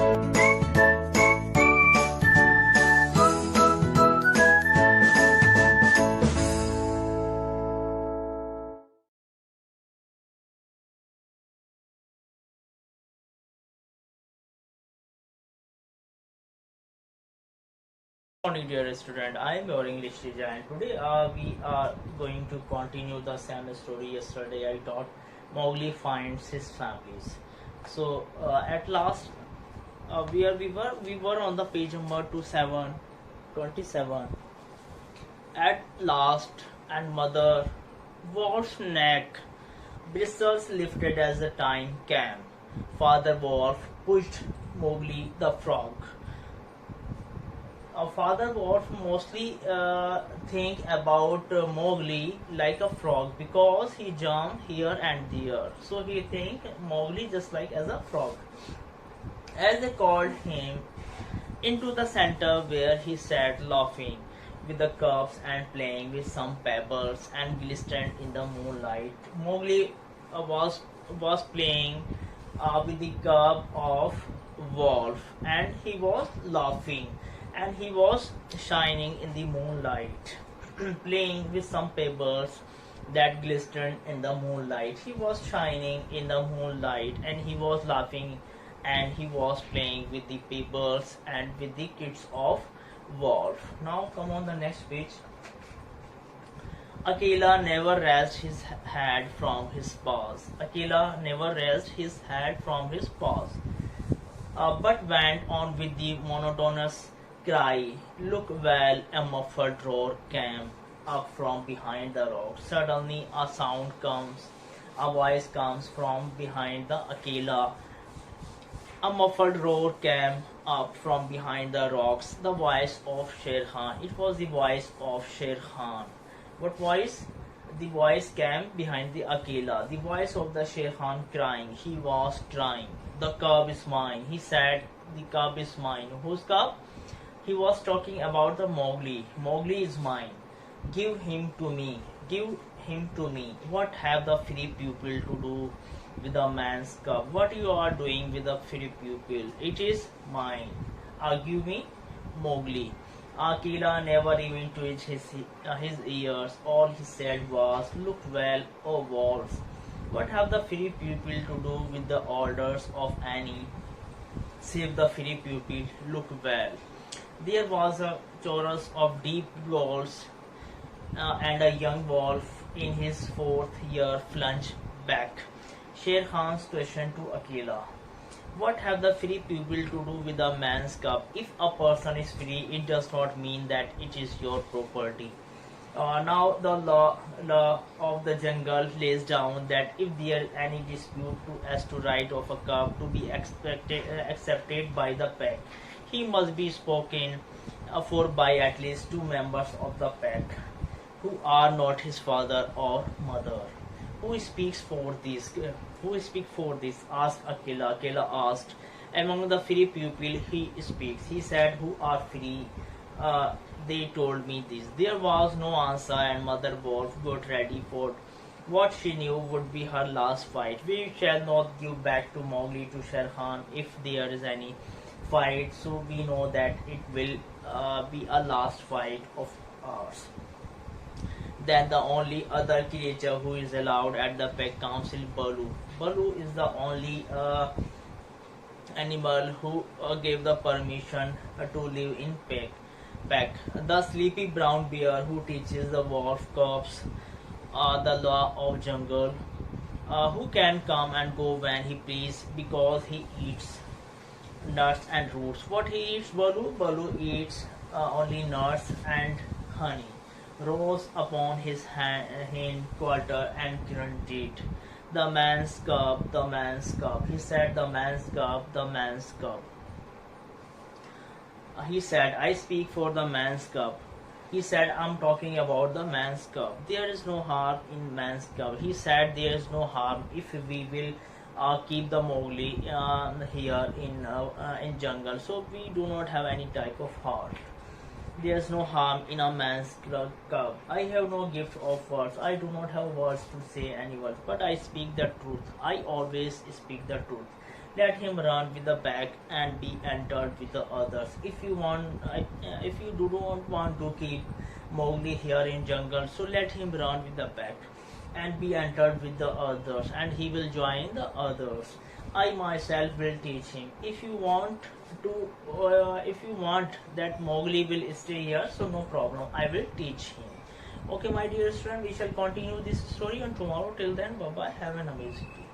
Morning, dear student. I am your English teacher, and today we are going to continue the same story. Yesterday, I taught Mowgli finds his families. So, at last, where we were on the page number 27. At last, and mother Wolf's neck bristles lifted as the time came. Father Wolf pushed Mowgli the frog. Father Wolf mostly think about Mowgli like a frog because he jumped here and there. So he think Mowgli just like as a frog. As they called him into the center where he sat laughing with the cubs and playing with some pebbles and glistened in the moonlight. Mowgli was playing with the cub of Wolf, and he was laughing and he was shining in the moonlight, playing with some pebbles that glistened in the moonlight. He was shining in the moonlight and he was laughing and he was playing with the pebbles and with the kids of Wolf. Now come on the next page. Akela never raised his head from his paws. Akela never raised his head from his paws, but went on with the monotonous cry. Look well, a muffled roar came up from behind the rock. Suddenly a voice comes from behind the Akela. A muffled roar came up from behind the rocks. The voice of Sher Khan. It was the voice of Sher Khan. What voice? The voice came behind the Akela. The voice of the Sher Khan crying. He was crying. The cub is mine. He said, the cub is mine. Whose cub? He was talking about the Mowgli. Mowgli is mine. Give him to me. Give him to me. What have the free pupil to do with a man's cub? What you are doing with a free pupil? It is mine. Give me Mowgli. Akela never even twitched his ears. All he said was, look well, O wolves. What have the free pupil to do with the orders of any? Save the free pupil, look well. There was a chorus of deep growls, and a young wolf in his fourth year plunged back. Sher Khan's question to Akela. What have the free people to do with a man's cup? If a person is free, it does not mean that it is your property. Now the law of the jungle lays down that if there is any dispute as to right of a cub to be accepted by the pack, he must be spoken for by at least two members of the pack who are not his father or mother. Who speaks for this? Who speaks for this? Asked Akela. Akela asked. Among the free people he speaks. He said, who are free? They told me this. There was no answer, and Mother Wolf got ready for what she knew would be her last fight. We shall not give back to Mowgli to Sher Khan if there is any fight, so we know that it will be a last fight of ours. Then the only other creature who is allowed at the pack council, Baloo. Baloo is the only animal who gave the permission to live in pack. The sleepy brown bear who teaches the wolf cubs the law of jungle, who can come and go when he please because he eats nuts and roots. What he eats, Baloo? Baloo eats only nuts and honey. Rose upon his hind quarter and grunted. The man's cub, the man's cub. He said, the man's cub, the man's cub. He said, I speak for the man's cub. He said, I'm talking about the man's cub. There is no harm in man's cub. He said, there is no harm if we will keep the Mowgli here in jungle. So we do not have any type of harm. There is no harm in a man's cub. I have no gift of words. I do not have words to say any words, but I speak the truth. I always speak the truth. Let him run with the pack and be entered with the others. If you do not want to keep Mowgli here in jungle, so let him run with the pack and be entered with the others, and he will join the others. I myself will teach him. If you want that Mowgli will stay here, so no problem. I will teach him. Okay, my dear student, we shall continue this story on tomorrow. Till then, bye bye. Have an amazing day.